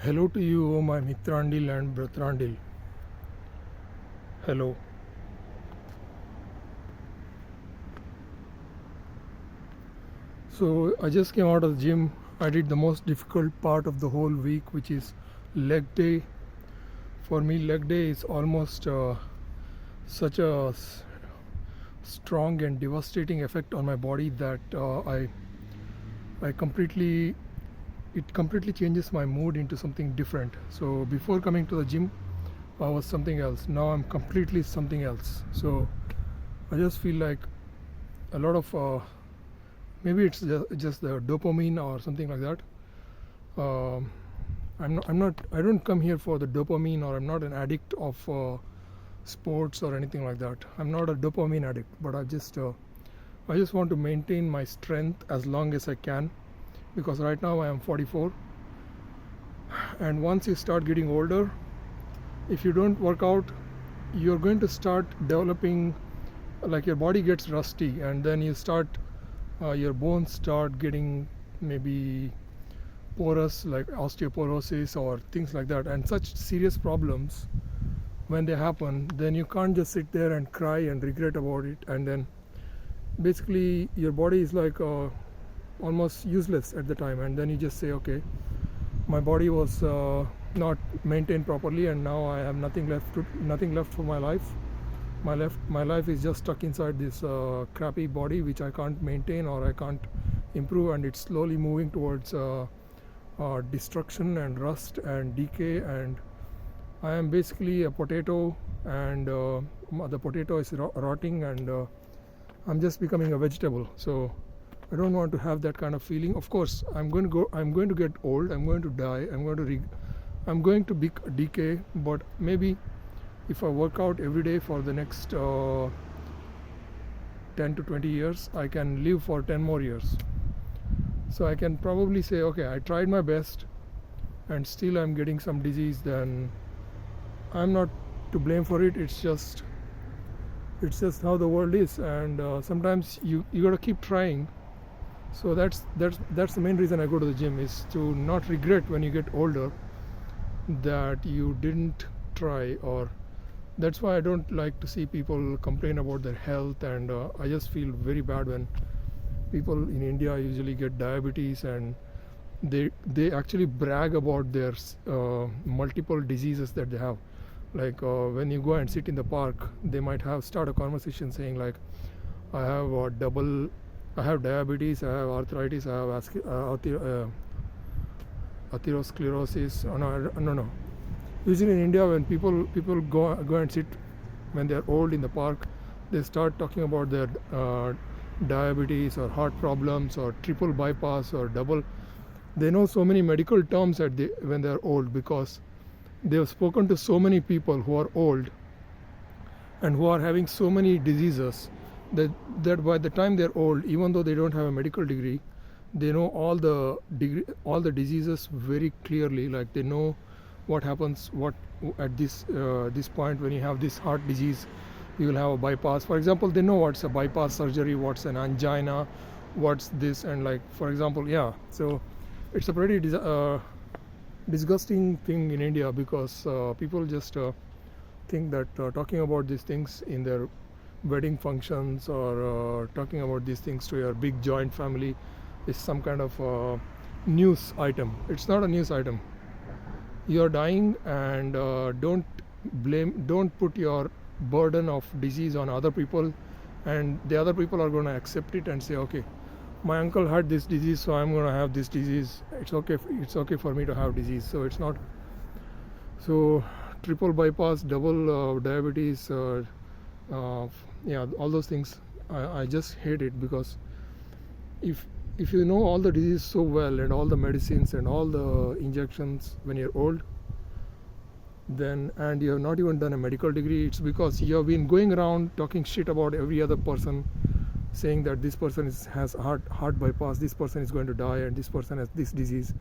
Hello to you, O my Mitrandil and Bratrandil. Hello. So I just came out of the gym. I did the most difficult part of the whole week, which is leg day. For me, leg day is almost such a strong and devastating effect on my body that I completely it completely changes my mood into something different. So before coming to the gym, I was something else. Now I'm completely something else. So I just feel like a lot of maybe it's just the dopamine or something like that. Um, I don't come here for the dopamine, or I'm not an addict of sports or anything like that. I'm not a dopamine addict, but I just want to maintain my strength as long as I can, because right now I am 44, and once you start getting older, if you don't work out, you're going to start developing, like your body gets rusty, and then your bones start getting maybe porous, like osteoporosis or things like that, and such serious problems. When they happen, then you can't just sit there and cry and regret about it, and then basically your body is like almost useless at the time, and then you just say, okay, my body was not maintained properly, and now I have nothing left for my life. My life is just stuck inside this crappy body, which I can't maintain or I can't improve, and it's slowly moving towards destruction and rust and decay. And I am basically a potato, and the potato is rotting, and I'm just becoming a vegetable. So I don't want to have that kind of feeling. Of course, I'm going to get old. I'm going to die. I'm going to decay. But maybe if I work out every day for the next 10 to 20 years, I can live for 10 more years. So I can probably say, okay, I tried my best, and still I'm getting some disease. Then I'm not to blame for it. It's just how the world is, and sometimes you got to keep trying. So that's the main reason I go to the gym, is to not regret when you get older that you didn't try. Or that's why I don't like to see people complain about their health, and I just feel very bad when people in India usually get diabetes, and they actually brag about their multiple diseases that they have. Like when you go and sit in the park, they might start a conversation saying like, I have I have diabetes, I have arthritis, I have atherosclerosis. Oh, no. Usually in India, when people go and sit when they are old in the park, they start talking about their diabetes or heart problems or triple bypass or double. They know so many medical terms when they are old, because they have spoken to so many people who are old and who are having so many diseases that by the time they're old, even though they don't have a medical degree, they know all the diseases very clearly. Like they know what happens at this point when you have this heart disease, you will have a bypass. For example, they know what's a bypass surgery, what's an angina, what's this, and like, for example, yeah. So it's a pretty disgusting thing in India, because people just think that talking about these things in their wedding functions, or talking about these things to your big joint family, is some kind of news item. It's not a news item. You're dying, and don't put your burden of disease on other people, and the other people are going to accept it and say, okay, my uncle had this disease, so I'm going to have this disease. It's okay for me to have disease. So it's not. So triple bypass, double diabetes, yeah, all those things, I just hate it, because if you know all the disease so well, and all the medicines and all the injections when you're old, then, and you have not even done a medical degree, it's because you have been going around talking shit about every other person, saying that this person has heart bypass, this person is going to die, and this person has this disease.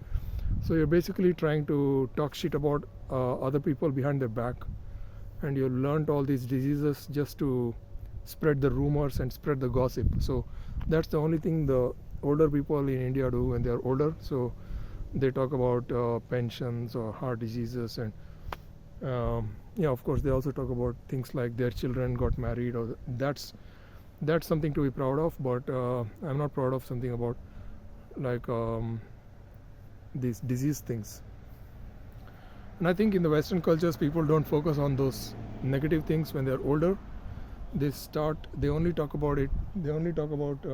So you're basically trying to talk shit about other people behind their back, and you learned all these diseases just to spread the rumors and spread the gossip. So that's the only thing the older people in India do when they are older. So they talk about pensions or heart diseases, and yeah, of course they also talk about things like their children got married, or that's something to be proud of. But I'm not proud of something about like these disease things. And I think in the Western cultures, people don't focus on those negative things when they're older. They only talk about it. They only talk about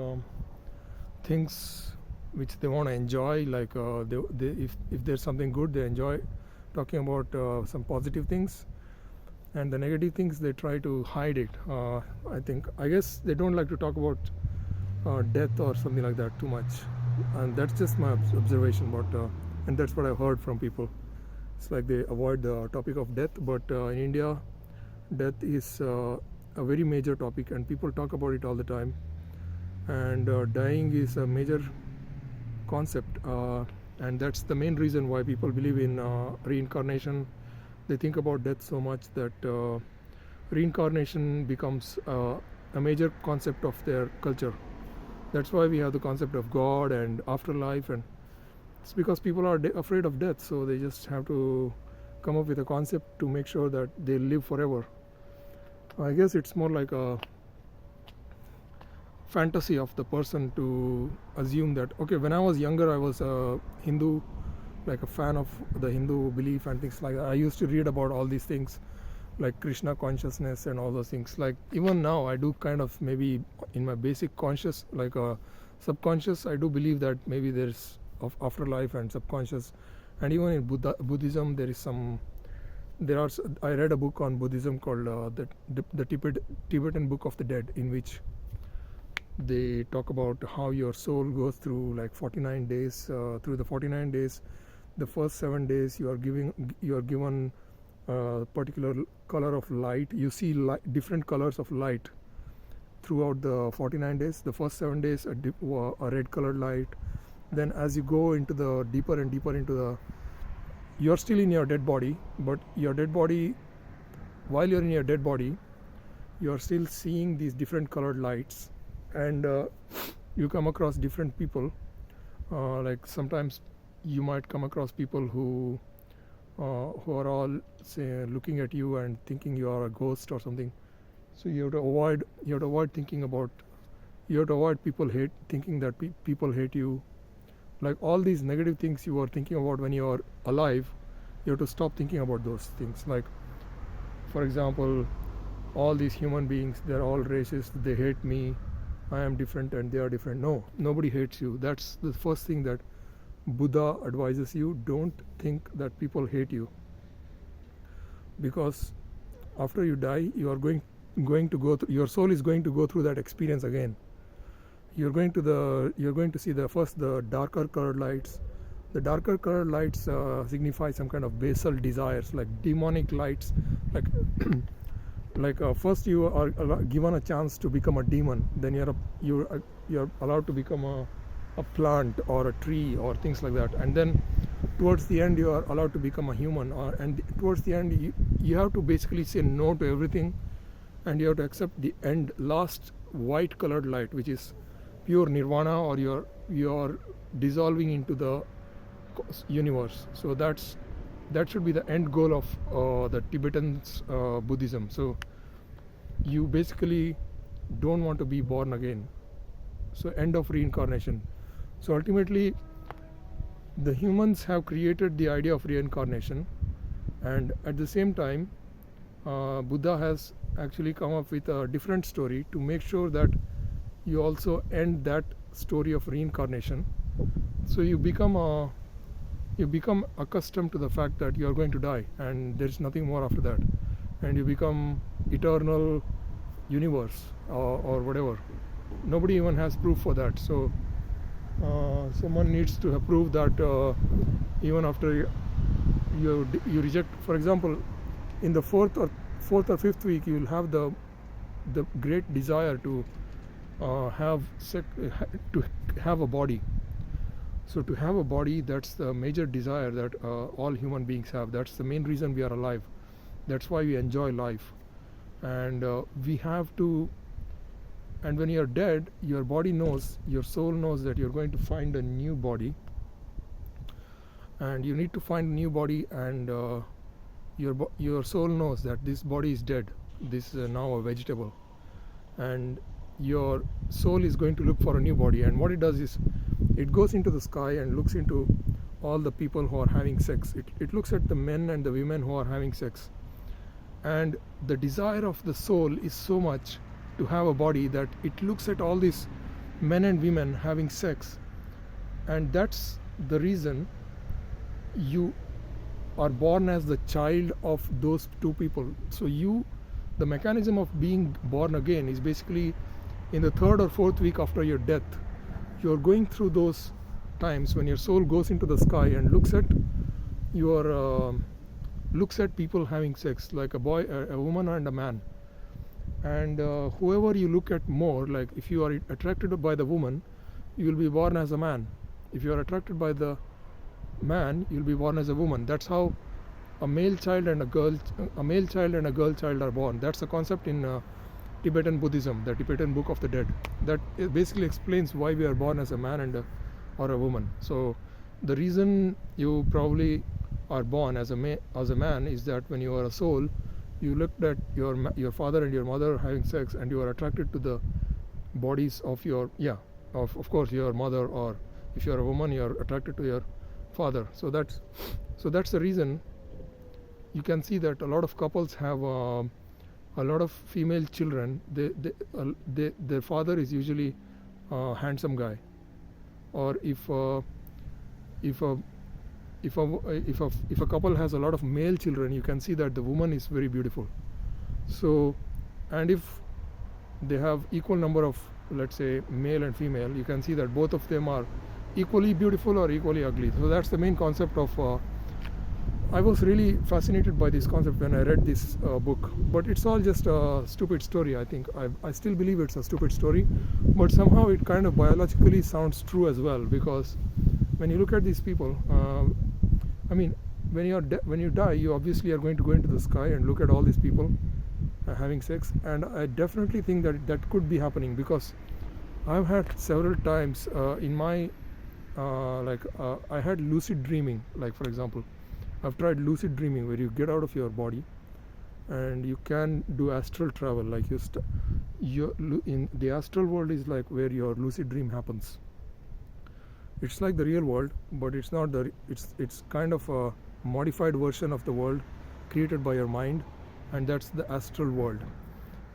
things which they want to enjoy. Like if there's something good, they enjoy talking about some positive things, and the negative things they try to hide it. I guess they don't like to talk about death or something like that too much, and that's just my observation. But and that's what I've heard from people. It's like they avoid the topic of death, but in India, death is a very major topic, and people talk about it all the time. And dying is a major concept, and that's the main reason why people believe in reincarnation. They think about death so much that reincarnation becomes a major concept of their culture. That's why we have the concept of God and afterlife, and it's because people are afraid of death, so they just have to come up with a concept to make sure that they live forever. I guess it's more like a fantasy of the person to assume that, okay, when I was younger, I was a Hindu, like a fan of the Hindu belief and things like that. I used to read about all these things like Krishna consciousness and all those things. Like even now, I do kind of, maybe in my basic conscious, like a subconscious, I do believe that maybe there's of afterlife and subconscious. And even in Buddhism, I read a book on Buddhism called the Tibetan Book of the Dead, in which they talk about how your soul goes through like 49 days. Through the 49 days, the first 7 days you are given a particular color of light. You see different colors of light throughout the 49 days. The first 7 days a red colored light. Then as you go into the deeper and deeper into the, you're still in your dead body, but your dead body, while you're in your dead body, you're still seeing these different colored lights, and you come across different people. Like sometimes you might come across people who are all, say, looking at you and thinking you are a ghost or something. So you have to avoid thinking about, you have to avoid thinking that people hate you. Like all these negative things you are thinking about when you are alive, you have to stop thinking about those things. Like, for example, all these human beings, they're all racist, they hate me, I am different and they are different. No, nobody hates you. That's the first thing that Buddha advises you. Don't think that people hate you, because after you die, you are going to go through, your soul is going to go through that experience again. You're going to see the darker colored lights. The darker colored lights signify some kind of basal desires, like demonic lights. Like first you are given a chance to become a demon, then you're allowed to become a plant or a tree or things like that, and then towards the end you are allowed to become a human. And towards the end you have to basically say no to everything, and you have to accept the last white colored light, which is pure nirvana, or you're dissolving into the universe. So that should be the end goal of the Tibetans Buddhism. So you basically don't want to be born again. So end of reincarnation. So ultimately the humans have created the idea of reincarnation, and at the same time Buddha has actually come up with a different story to make sure that you also end that story of reincarnation. So you become accustomed to the fact that you are going to die and there is nothing more after that, and you become eternal universe or whatever. Nobody even has proof for that. So someone needs to have proof that even after you reject, for example, in the fourth or fifth week, you will have the great desire to have a body. So to have a body, that's the major desire that all human beings have. That's the main reason we are alive. That's why we enjoy life. And we have to, and when you're dead, your body knows, your soul knows that you're going to find a new body. and you need to find a new body, and your soul knows that this body is dead, this is now a vegetable, and your soul is going to look for a new body. And what it does is it goes into the sky and looks into all the people who are having sex. It looks at the men and the women who are having sex, and the desire of the soul is so much to have a body that it looks at all these men and women having sex, and that's the reason you are born as the child of those two people. So the mechanism of being born again is basically in the third or fourth week after your death. You're going through those times when your soul goes into the sky and looks at people having sex, like a boy, a woman and a man. And whoever you look at more, like if you are attracted by the woman, you will be born as a man. If you are attracted by the man, you'll be born as a woman. That's how a male child and a girl child are born. That's a concept in Tibetan Buddhism, the Tibetan Book of the Dead. That basically explains why we are born as a man or a woman. So the reason you probably are born as a man is that when you are a soul, you looked at your father and your mother having sex, and you are attracted to the bodies of of course your mother, or if you are a woman, you are attracted to your father. So that's the reason you can see that a lot of couples have a lot of female children. Their father is usually a handsome guy, or if a couple has a lot of male children, you can see that the woman is very beautiful. So, and if they have equal number of, let's say, male and female, you can see that both of them are equally beautiful or equally ugly. So that's the main concept of I was really fascinated by this concept when I read this book, but it's all just a stupid story. I think I still believe it's a stupid story, but somehow it kind of biologically sounds true as well, because when you look at these people, when you die, you obviously are going to go into the sky and look at all these people having sex, and I definitely think that could be happening, because I've had several times in my I had lucid dreaming. Like, for example, I've tried lucid dreaming, where you get out of your body and you can do astral travel. Like in the astral world is like where your lucid dream happens. It's like the real world, but it's not it's kind of a modified version of the world created by your mind, and that's the astral world.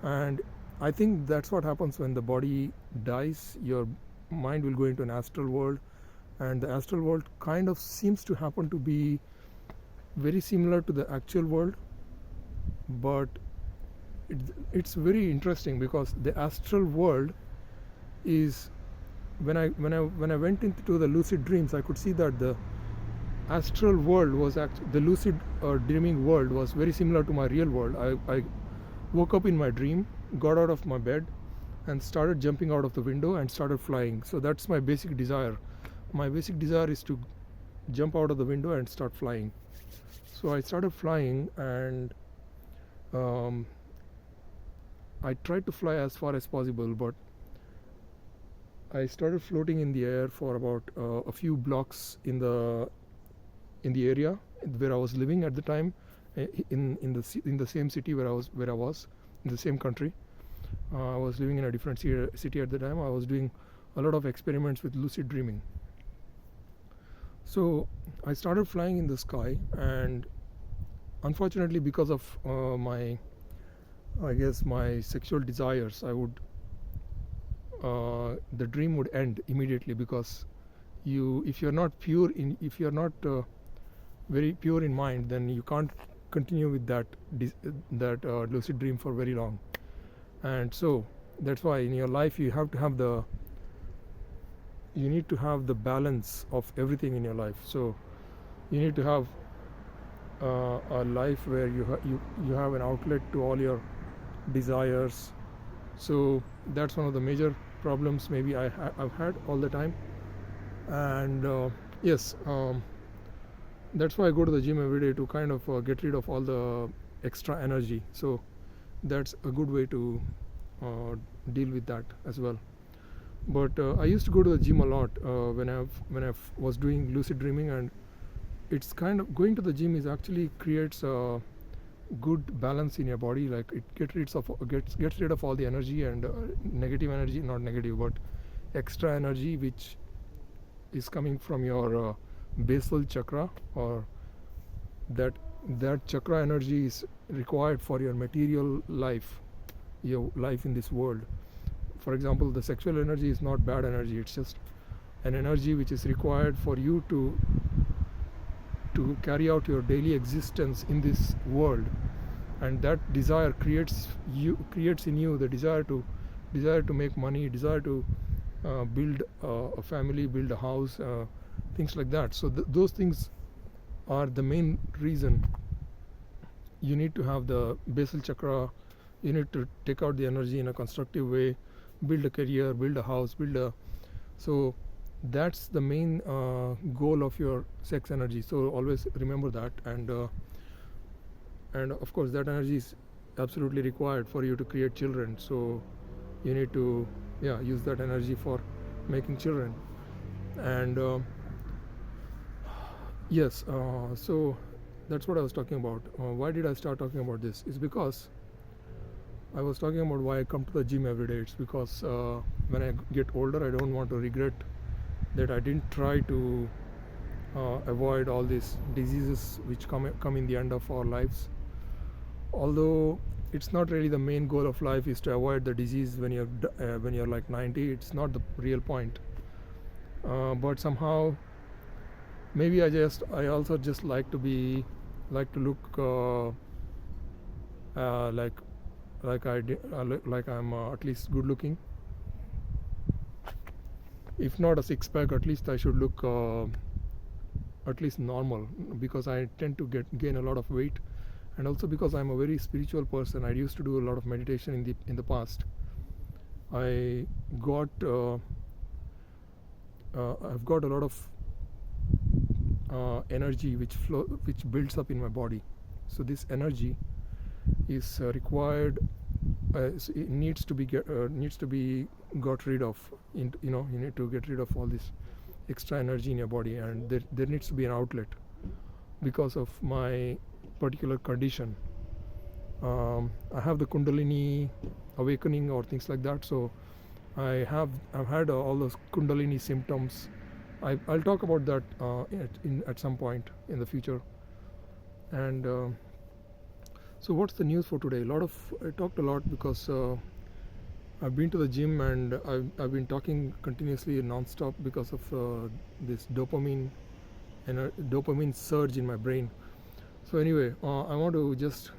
And I think that's what happens when the body dies. Your mind will go into an astral world, and the astral world kind of seems to happen to be very similar to the actual world, but it's very interesting, because the astral world is, when I went into the lucid dreams, I could see that the astral world was the lucid dreaming world was very similar to my real world. I woke up in my dream, got out of my bed, and started jumping out of the window and started flying. So that's my basic desire. My basic desire is to jump out of the window and start flying. So I started flying, and I tried to fly as far as possible, but I started floating in the air for about a few blocks in the area where I was living at the time, in the same city where I was in the same country. I was living in a different city at the time. I was doing a lot of experiments with lucid dreaming. So I started flying in the sky, and unfortunately, because of my sexual desires, the dream would end immediately, because if you're not very pure in mind, then you can't continue with that lucid dream for very long. And so that's why in your life you need to have the balance of everything in your life. So you need to have a life where you have an outlet to all your desires. So that's one of the major problems maybe I've had all the time. And that's why I go to the gym every day, to kind of get rid of all the extra energy. So that's a good way to deal with that as well. But I used to go to the gym a lot when I was doing lucid dreaming, and it's kind of going to the gym is actually creates a good balance in your body. Like it gets rid of all the energy and negative energy, not negative but extra energy which is coming from your basal chakra, or that chakra energy is required for your material life, your life in this world. For example, the sexual energy is not bad energy, it's just an energy which is required for you to carry out your daily existence in this world, and that desire creates in you the desire to make money, desire to build a family, build a house, things like that. So those things are the main reason you need to have the basal chakra. You need to take out the energy in a constructive way, build a career, build a house, so that's the main goal of your sex energy. So always remember that, and of course that energy is absolutely required for you to create children. So you need to use that energy for making children. And yes, so that's what I was talking about. Why did I start talking about this? It's because I was talking about why I come to the gym every day. It's because when I get older, I don't want to regret that I didn't try to avoid all these diseases which come in the end of our lives. Although it's not really the main goal of life is to avoid the disease when you're like 90. It's not the real point. But somehow, maybe I also just like to look like I'm at least good looking. If not a six pack, at least I should look at least normal, because I tend to gain a lot of weight, and also because I'm a very spiritual person. I used to do a lot of meditation in the past. I've got a lot of energy which builds up in my body. So this energy is required. It needs to be got rid of. You need to get rid of all this extra energy in your body, and there needs to be an outlet because of my particular condition. I have the Kundalini awakening or things like that. So I've had all those Kundalini symptoms. I'll talk about that at some point in the future. And so what's the news for today? I talked a lot because I've been to the gym, and I've been talking continuously non-stop because of this dopamine surge in my brain. So anyway, I want to just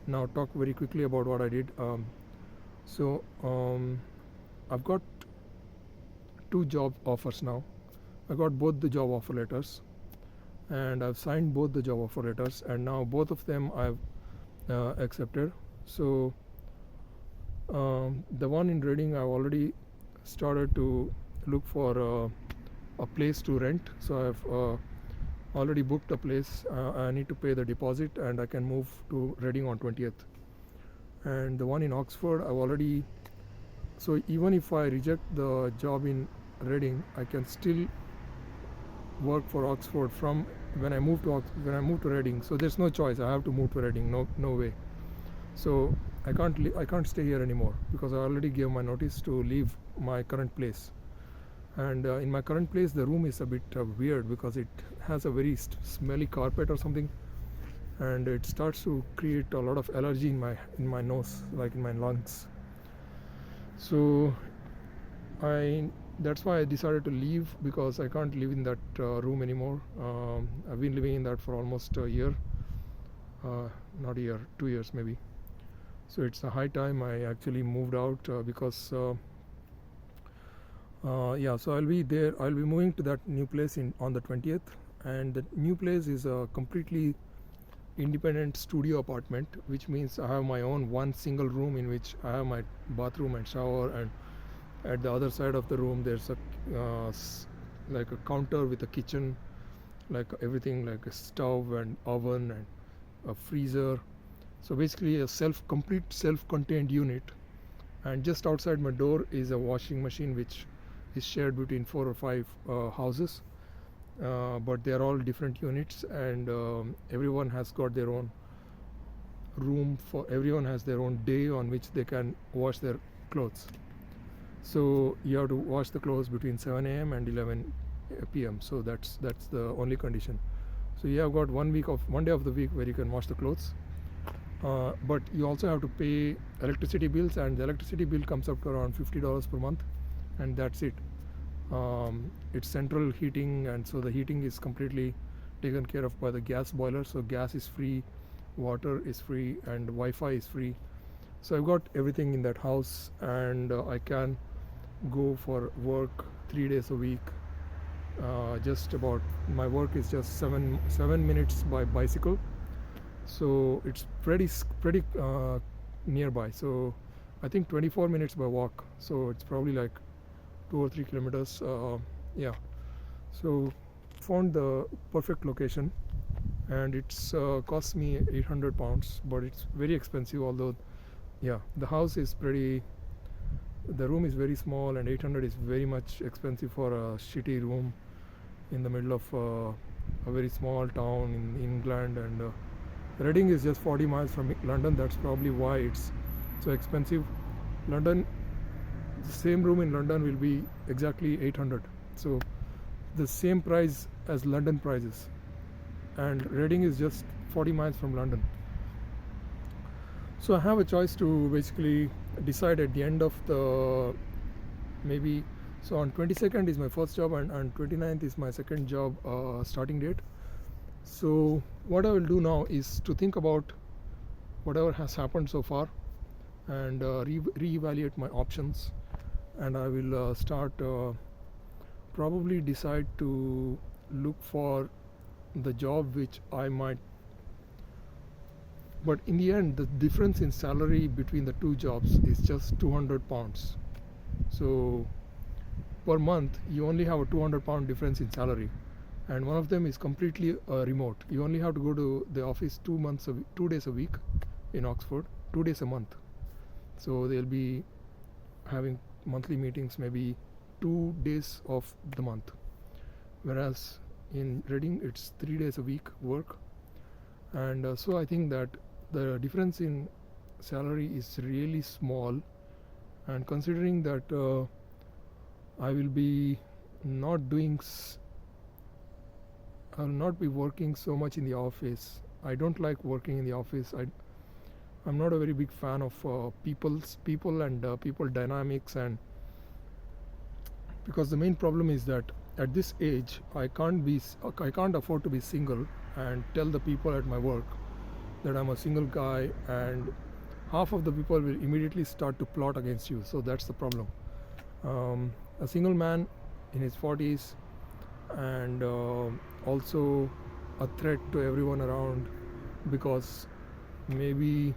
now talk very quickly about what I did. I've got 2 job offers now. I got both the job offer letters, and I've signed both the job offer letters, and now both of them I've accepted. So the one in Reading, I've already started to look for a place to rent. So I've already booked a place. I need to pay the deposit, and I can move to Reading on 20th. And the one in Oxford, I've already. So even if I reject the job in Reading, I can still work for Oxford from when I move to Reading. So there's no choice. I have to move to Reading. No way. So I can't stay here anymore, because I already gave my notice to leave my current place. And in my current place, the room is a bit weird because it has a very smelly carpet or something, and it starts to create a lot of allergy in my nose, like in my lungs. So that's why I decided to leave, because I can't live in that room anymore. I've been living in that for almost a year, not a year, 2 years maybe. So it's a high time I actually moved out, because so I'll be there. I'll be moving to that new place on the 20th, and the new place is a completely independent studio apartment, which means I have my own one single room in which I have my bathroom and shower, and at the other side of the room there's like a counter with a kitchen, like everything, like a stove and oven and a freezer. So basically a complete self-contained unit. And just outside my door is a washing machine which is shared between 4 or 5 houses. but they are all different units, and everyone has got their own room. For everyone has their own day on which they can wash their clothes. So you have to wash the clothes between 7 a.m. and 11 p.m. So that's the only condition. So you have got 1 day of the week where you can wash the clothes, but you also have to pay electricity bills, and the electricity bill comes up to around $50 per month, and that's it. It's central heating, and so the heating is completely taken care of by the gas boiler. So gas is free, water is free, and Wi-Fi is free. So I've got everything in that house, and I can go for work 3 days a week. Just about, my work is just seven minutes by bicycle, so it's pretty nearby. So I think 24 minutes by walk, so it's probably like 2 or 3 kilometers. Yeah, so found the perfect location, and it's cost me 800 pounds, but it's very expensive. Although, yeah, the house is the room is very small, and 800 is very much expensive for a shitty room in the middle of a very small town in England. And Reading is just 40 miles from London. That's probably why it's so expensive. London, the same room in London will be exactly 800. So the same price as London prices, and Reading is just 40 miles from London. So I have a choice to basically decide at the end of the maybe. So on 22nd is my first job, and on 29th is my second job starting date. So what I will do now is to think about whatever has happened so far, and reevaluate my options, and I will start probably decide to look for the job which I might. But in the end, the difference in salary between the two jobs is just 200 pounds. So per month you only have a 200 pound difference in salary, and one of them is completely remote. You only have to go to the office 2 days a week in Oxford, 2 days a month. So they'll be having monthly meetings maybe 2 days of the month, whereas in Reading it's 3 days a week work. And so I think that the difference in salary is really small, and considering that I will be not doing I will not be working so much in the office. I don't like working in the office. I'm not a very big fan of people and people dynamics, and because the main problem is that at this age I can't afford to be single and tell the people at my work that I'm a single guy, and half of the people will immediately start to plot against you. So that's the problem. A single man in his 40s, and also a threat to everyone around, because maybe,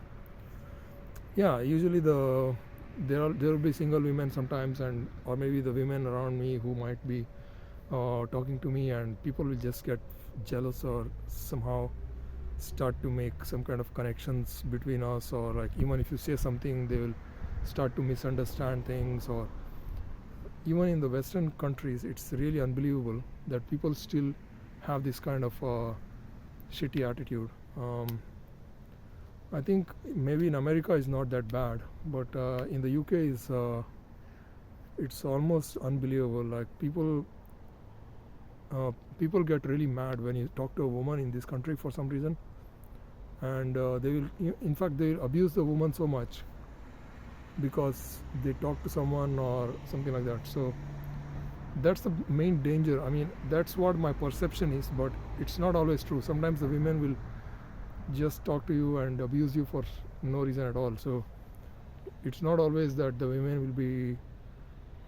yeah, usually there will be single women sometimes, and or maybe the women around me who might be talking to me, and people will just get jealous or somehow start to make some kind of connections between us, or like even if you say something they will start to misunderstand things. Or even in the Western countries, it's really unbelievable that people still have this kind of shitty attitude. I think maybe in America is not that bad, but in the UK it's almost unbelievable. Like people get really mad when you talk to a woman in this country for some reason, and they will abuse the woman so much because they talk to someone or something like that. So that's the main danger. I mean, that's what my perception is, but it's not always true. Sometimes the women will just talk to you and abuse you for no reason at all. So it's not always that the women will be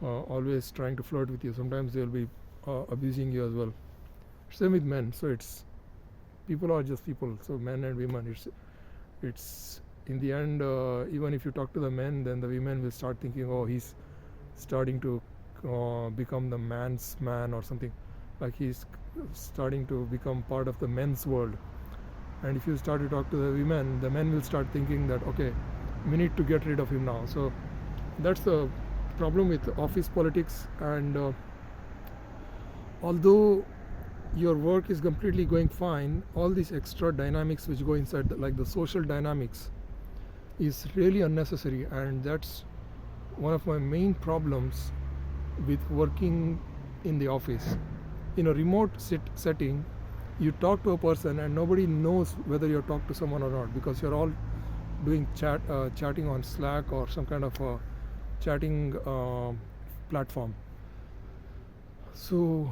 always trying to flirt with you. Sometimes they'll be abusing you as well. Same with men. So it's people are just people. So men and women, it's in the end, even if you talk to the men, then the women will start thinking, oh, he's starting to become the man's man or something, like he's starting to become part of the men's world. And if you start to talk to the men will start thinking that, okay, we need to get rid of him now. So that's the problem with office politics. And although your work is completely going fine, all these extra dynamics which go inside, like the social dynamics, is really unnecessary, and that's one of my main problems with working in the office. In a remote setting, you talk to a person and nobody knows whether you're talking to someone or not, because you're all doing chatting on Slack or some kind of a chatting platform. So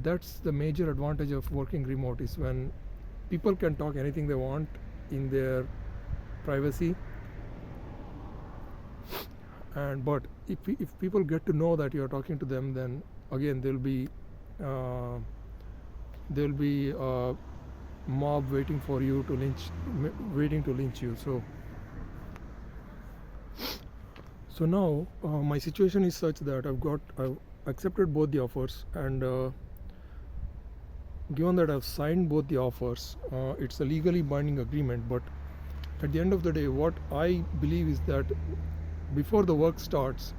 that's the major advantage of working remote, is when people can talk anything they want in their privacy. And but if people get to know that you're talking to them, then again there'll be a mob waiting for you to lynch you. So now my situation is such that I've accepted both the offers, and given that I've signed both the offers, it's a legally binding agreement. But at the end of the day, what I believe is that before the work starts,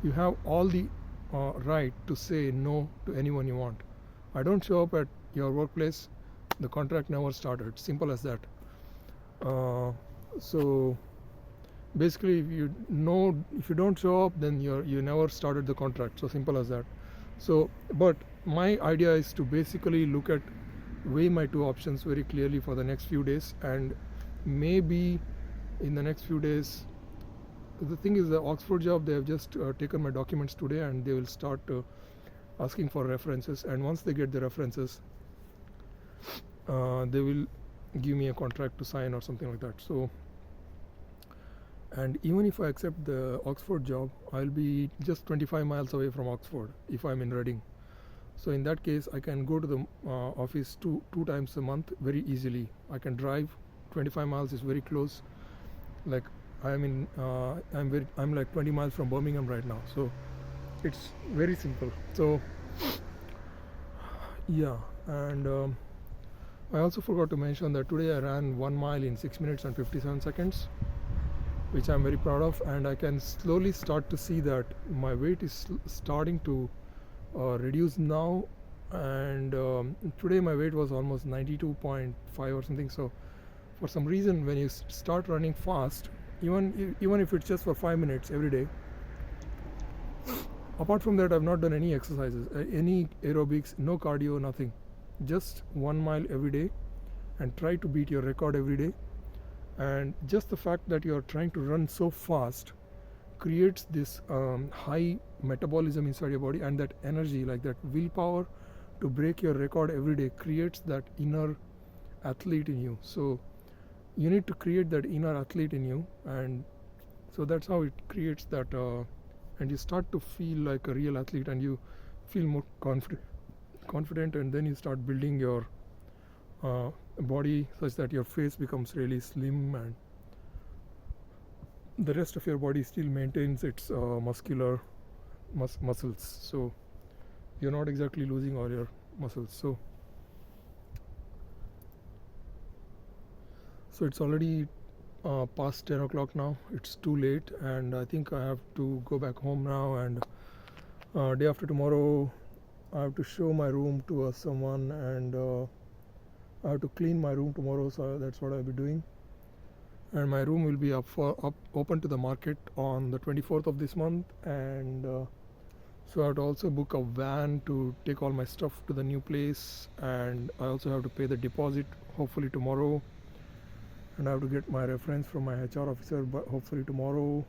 you have all the right to say no to anyone you want. I don't show up at your workplace, the contract never started. Simple as that. So basically, if you don't show up, then you never started the contract. So simple as that. So, but my idea is to basically weigh my two options very clearly for the next few days, and maybe in the next few days. The thing is, the Oxford job, they have just taken my documents today, and they will start asking for references, and once they get the references, they will give me a contract to sign or something like that. So, and even if I accept the Oxford job, I'll be just 25 miles away from Oxford if I'm in Reading. So in that case, I can go to the office two times a month very easily. I can drive. 25 miles is very close. Like I'm like 20 miles from Birmingham right now, so it's very simple. So yeah, and I also forgot to mention that today I ran 1 mile in 6 minutes and 57 seconds, which I'm very proud of, and I can slowly start to see that my weight is starting to reduce now. And today my weight was almost 92.5 or something. So for some reason, when you start running fast, even if it's just for 5 minutes every day, apart from that, I've not done any exercises, any aerobics, no cardio, nothing, just 1 mile every day, and try to beat your record every day. And just the fact that you're trying to run so fast creates this high metabolism inside your body, and that energy, like that willpower to break your record every day, creates that inner athlete in you. So you need to create that inner athlete in you, and so that's how it creates that, and you start to feel like a real athlete, and you feel more confident, and then you start building your body such that your face becomes really slim, and the rest of your body still maintains its muscular muscles. So you're not exactly losing all your muscles. So it's already past 10 o'clock now. It's too late, and I think I have to go back home now. And day after tomorrow, I have to show my room to someone, and I have to clean my room tomorrow. So that's what I'll be doing. And my room will be open to the market on the 24th of this month, and so I have to also book a van to take all my stuff to the new place, and I also have to pay the deposit hopefully tomorrow, and I have to get my reference from my HR officer hopefully tomorrow.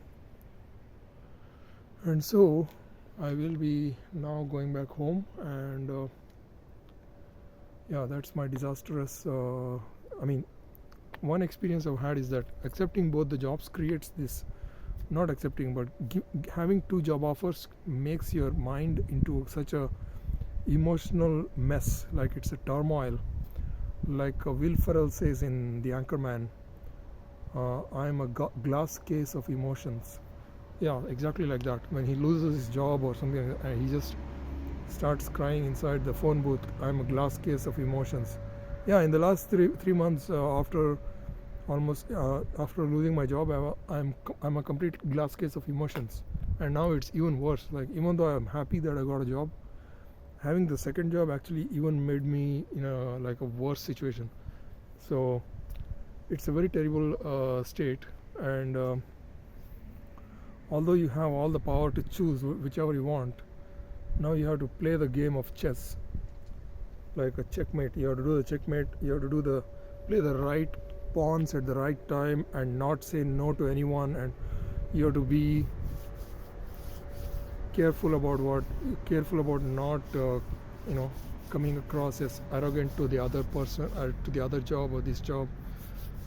And so I will be now going back home, and yeah, that's my disastrous one experience I've had is that accepting both the jobs creates this, not accepting, but having two job offers makes your mind into such a emotional mess, like it's a turmoil. Like Will Ferrell says in The Anchorman, I'm a glass case of emotions. Yeah, exactly like that. When he loses his job or something, he just starts crying inside the phone booth. I'm a glass case of emotions. Yeah, in the last three months after losing my job, I'm a complete glass case of emotions, and now it's even worse. Like, even though I'm happy that I got a job, having the second job actually even made me in a like a worse situation. So it's a very terrible state, and although you have all the power to choose whichever you want, now you have to play the game of chess, like a checkmate. You have to do the checkmate. You have to do the play the right pawns at the right time and not say no to anyone, and you have to be careful about not coming across as arrogant to the other person, to the other job or this job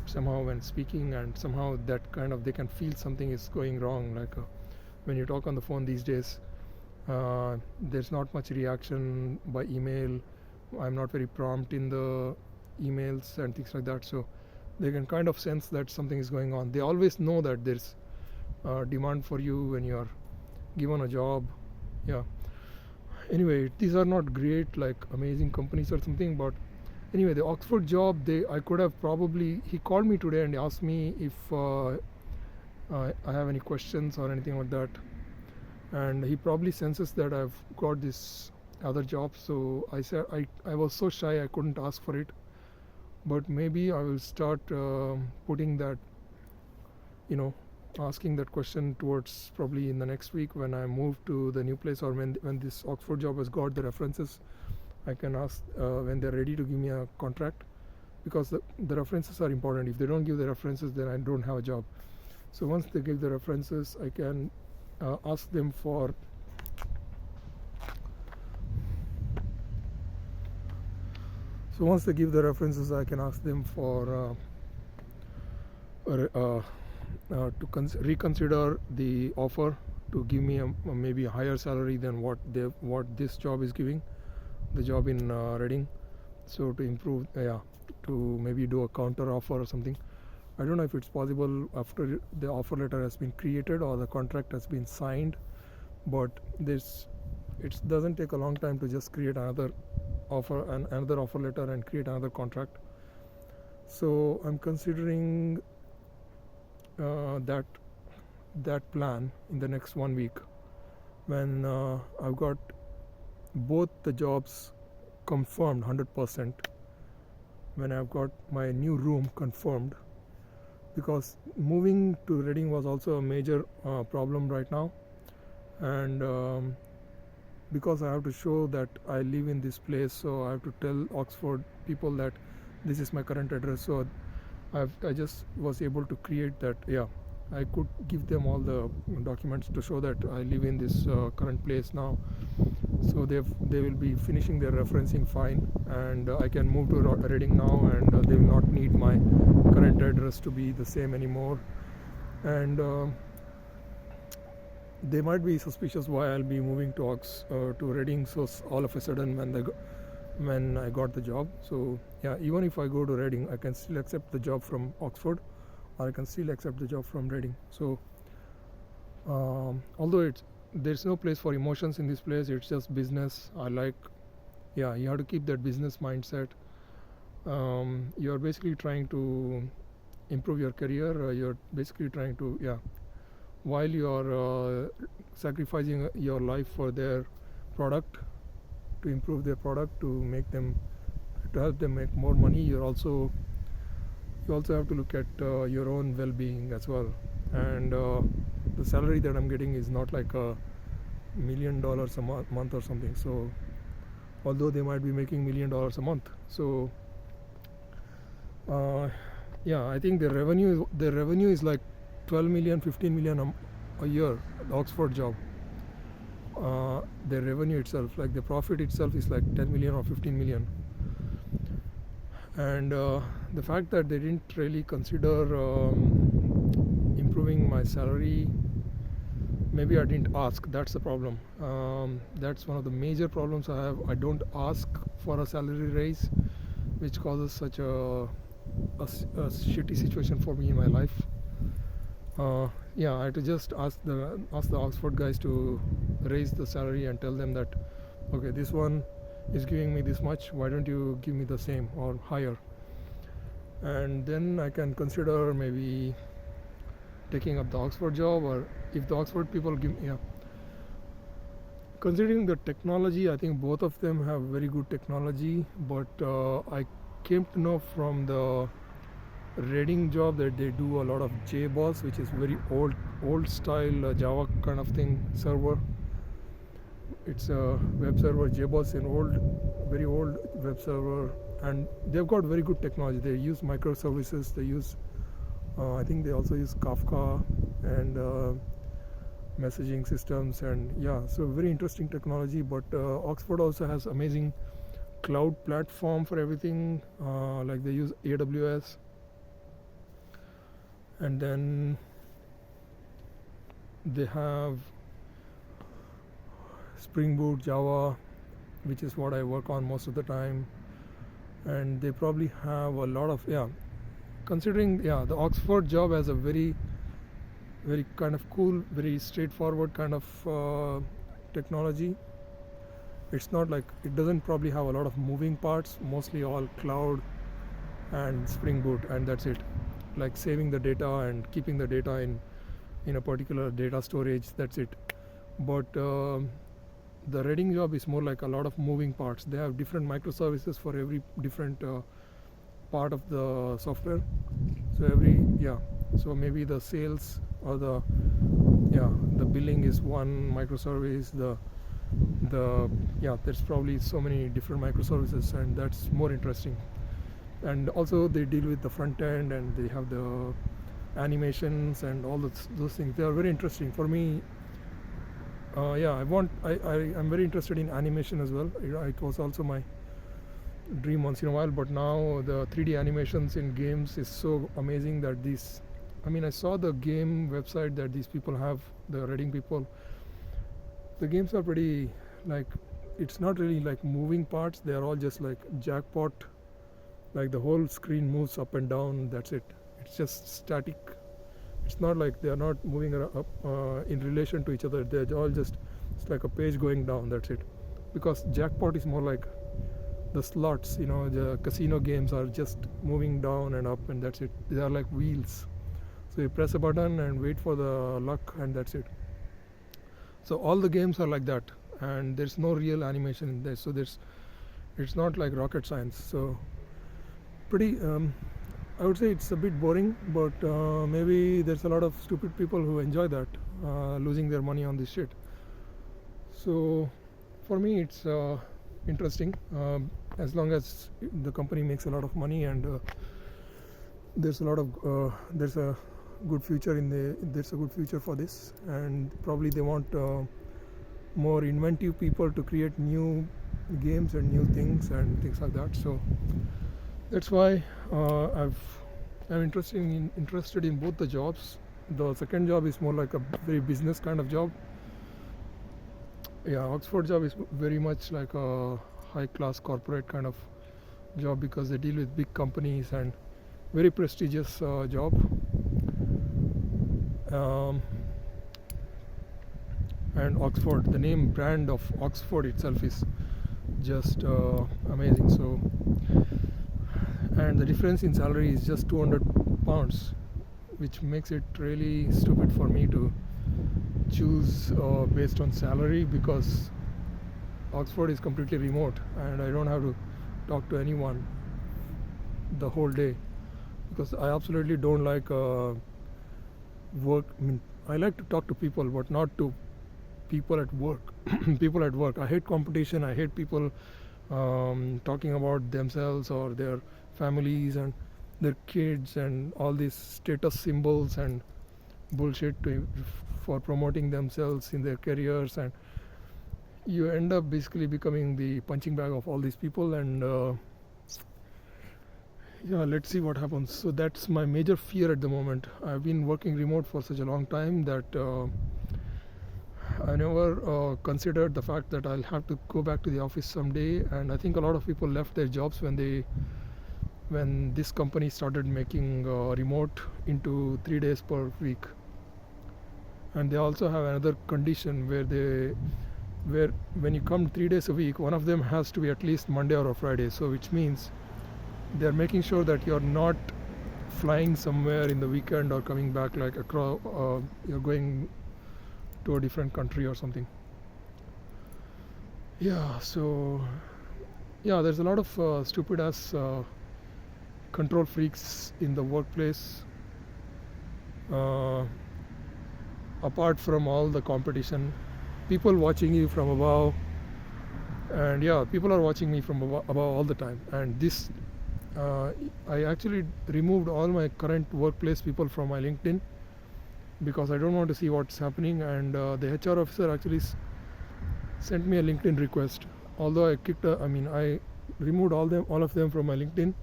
somehow when speaking, and somehow that kind of they can feel something is going wrong, like when you talk on the phone these days, there's not much reaction by email. I'm not very prompt in the emails and things like that, so they can kind of sense that something is going on. They always know that there's demand for you when you're given a job. Yeah, anyway, these are not great like amazing companies or something, but anyway, the Oxford job, I could have probably, he called me today and asked me if I have any questions or anything like that, and he probably senses that I've got this other job. So I said I was so shy I couldn't ask for it, but maybe I will start putting that, asking that question towards probably in the next week when I move to the new place, or when this Oxford job has got the references. I can ask when they're ready to give me a contract, because the references are important. If they don't give the references, then I don't have a job. So once they give the references, I can ask them for once they give the references, I can ask them for to reconsider the offer, to give me maybe a higher salary than what this job is giving, the job in Reading. So to improve, to maybe do a counter offer or something. I don't know if it's possible after the offer letter has been created or the contract has been signed, but it doesn't take a long time to just create another offer and another offer letter and create another contract. So I'm considering that plan in the next 1 week, when I've got both the jobs confirmed 100%, when I've got my new room confirmed, because moving to Reading was also a major problem right now, and because I have to show that I live in this place, so I have to tell Oxford people that this is my current address. So I just was able to create that. I could give them all the documents to show that I live in this current place now. So they will be finishing their referencing fine, and I can move to Reading now, and they will not need my current address to be the same anymore. And they might be suspicious why I'll be moving to Reading so all of a sudden when I got the job. So even if I go to Reading, I can still accept the job from Oxford, or I can still accept the job from Reading. So although there's no place for emotions in this place, it's just business. You have to keep that business mindset. You're basically trying to improve your career. You're basically trying to while you're sacrificing your life for their product, to improve their product, to help them make more money, you also have to look at your own well-being as well. And the salary that I'm getting is not like $1 million a month or something. So although they might be making $1 million a month, so I think their revenue is like 12 million, 15 million a year. The Oxford job, their revenue itself, like the profit itself, is like 10 million or 15 million. And the fact that they didn't really consider improving my salary, maybe I didn't ask. That's the problem. That's one of the major problems I have. I don't ask for a salary raise, which causes such a shitty situation for me in my life. I had to just ask the Oxford guys to raise the salary and tell them that, okay, this one is giving me this much, why don't you give me the same or higher? And then I can consider maybe taking up the Oxford job, or if the Oxford people give me Considering the technology, I think both of them have very good technology, but I came to know from the Reading job that they do a lot of JBoss, which is very old style Java kind of thing server. It's a web server. JBoss an very old web server, and they've got very good technology. They use microservices. They use, I think they also use Kafka and messaging systems, and yeah, so very interesting technology. But Oxford also has amazing cloud platform for everything. Like they use AWS, and then they have Spring Boot, Java, which is what I work on most of the time, and they probably have a lot of, yeah, considering, yeah, the Oxford job has a very kind of cool, very straightforward kind of technology. It's not like, it doesn't probably have a lot of moving parts, mostly all cloud and Spring Boot, and that's it. Like saving the data and keeping the data in a particular data storage, that's it. But the Reading job is more like a lot of moving parts. They have different microservices for every different part of the software. So maybe the sales or the billing is one microservice. There's probably so many different microservices, and that's more interesting. And also they deal with the front end, and they have the animations and all those things. They are very interesting for me. I'm very interested in animation as well. It was also my dream once in a while, but now the 3D animations in games is so amazing that I saw the game website that these people have, the Reading people. The games are pretty, like, it's not really like moving parts. They are all just like jackpot, like the whole screen moves up and down, that's it. It's just static. It's not like they are not moving up in relation to each other. They're all just, it's like a page going down, that's it. Because jackpot is more like the slots, the casino games are just moving down and up, and that's it. They are like wheels. So you press a button and wait for the luck, and that's it. So all the games are like that, and there's no real animation in there. So it's not like rocket science. So pretty, I would say it's a bit boring, but maybe there's a lot of stupid people who enjoy that, losing their money on this shit. So for me, it's interesting, as long as the company makes a lot of money, and there's a good future there's a good future for this, and probably they want more inventive people to create new games and new things and things like that. So that's why I'm interested in both the jobs. The second job is more like a very business kind of job. Yeah, Oxford job is very much like a high class corporate kind of job, because they deal with big companies, and very prestigious job. And Oxford, the name brand of Oxford itself is just amazing. So, and the difference in salary is just £200, which makes it really stupid for me to choose based on salary, because Oxford is completely remote, and I don't have to talk to anyone the whole day, because I absolutely don't like work. I like to talk to people, but not to people at work. People at work, I hate competition. I hate people talking about themselves or their families and their kids and all these status symbols and bullshit for promoting themselves in their careers, and you end up basically becoming the punching bag of all these people. And let's see what happens. So that's my major fear at the moment. I've been working remote for such a long time that I never considered the fact that I'll have to go back to the office someday. And I think a lot of people left their jobs when this company started making remote into 3 days per week. And they also have another condition where when you come 3 days a week, one of them has to be at least Monday or a Friday. So which means they're making sure that you're not flying somewhere in the weekend or coming back like across, you're going to a different country or something. Yeah, so yeah, there's a lot of stupid ass control freaks in the workplace. Uh, Apart from all the competition, people watching you from above, and yeah, people are watching me from above all the time. And this, I actually removed all my current workplace people from my LinkedIn because I don't want to see what's happening. And the HR officer actually sent me a LinkedIn request. Although I removed all of them from my LinkedIn.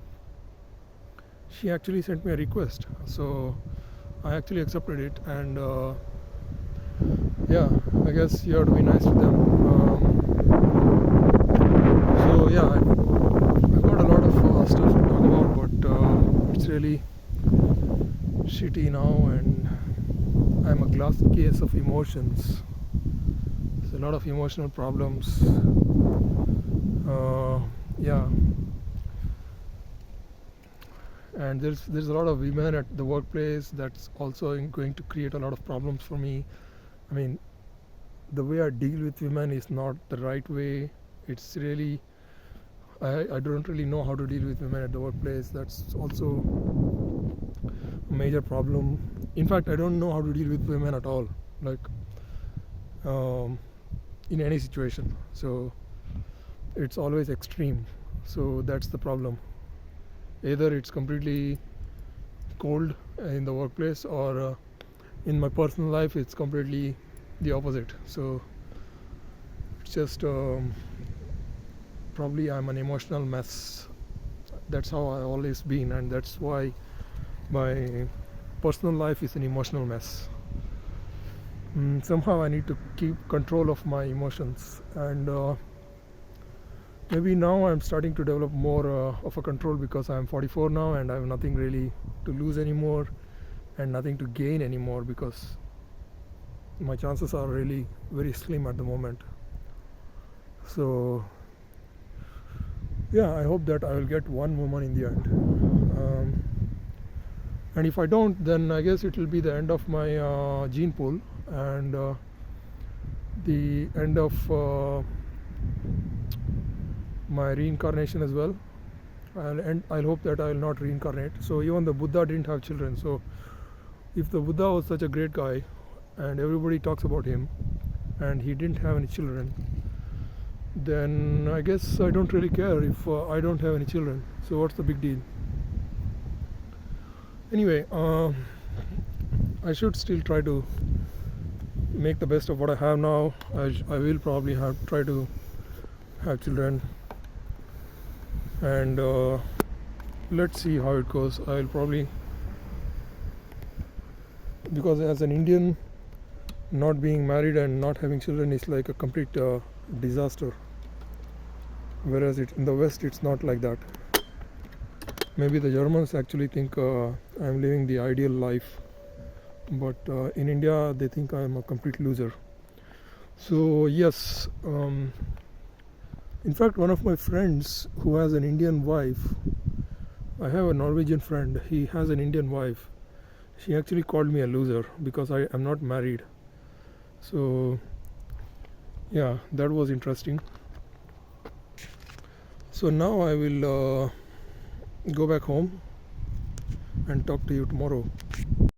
She actually sent me a request, so I actually accepted it. And yeah, I guess you have to be nice to them. So yeah, I've got a lot of stuff to talk about, but it's really shitty now, and I'm a glass case of emotions. There's a lot of emotional problems. Yeah, and there's a lot of women at the workplace. That's also going to create a lot of problems for me. I mean, the way I deal with women is not the right way. It's really, I don't really know how to deal with women at the workplace. That's also a major problem. In fact, I don't know how to deal with women at all, like in any situation. So it's always extreme. So that's the problem. Either it's completely cold in the workplace, or in my personal life it's completely the opposite. So it's just probably I'm an emotional mess. That's how I've always been, and that's why my personal life is an emotional mess. Somehow I need to keep control of my emotions, and maybe now I'm starting to develop more of a control because I'm 44 now and I have nothing really to lose anymore and nothing to gain anymore, because my chances are really very slim at the moment. So yeah, I hope that I will get one woman in the end. And if I don't, then I guess it will be the end of my gene pool, and the end of my reincarnation as well. I'll hope that I will not reincarnate. So even the Buddha didn't have children. So if the Buddha was such a great guy and everybody talks about him and he didn't have any children, then I guess I don't really care if I don't have any children. So what's the big deal? Anyway, I should still try to make the best of what I have now. I will probably try to have children, and let's see how it goes. I'll probably, because as an Indian, not being married and not having children is like a complete disaster, whereas in the West it's not like that. Maybe the Germans actually think I'm living the ideal life, but in India they think I'm a complete loser. So yes, in fact, one of my friends who has an Indian wife, I have a Norwegian friend, he has an Indian wife. She actually called me a loser because I am not married. So yeah, that was interesting. So now I will go back home and talk to you tomorrow.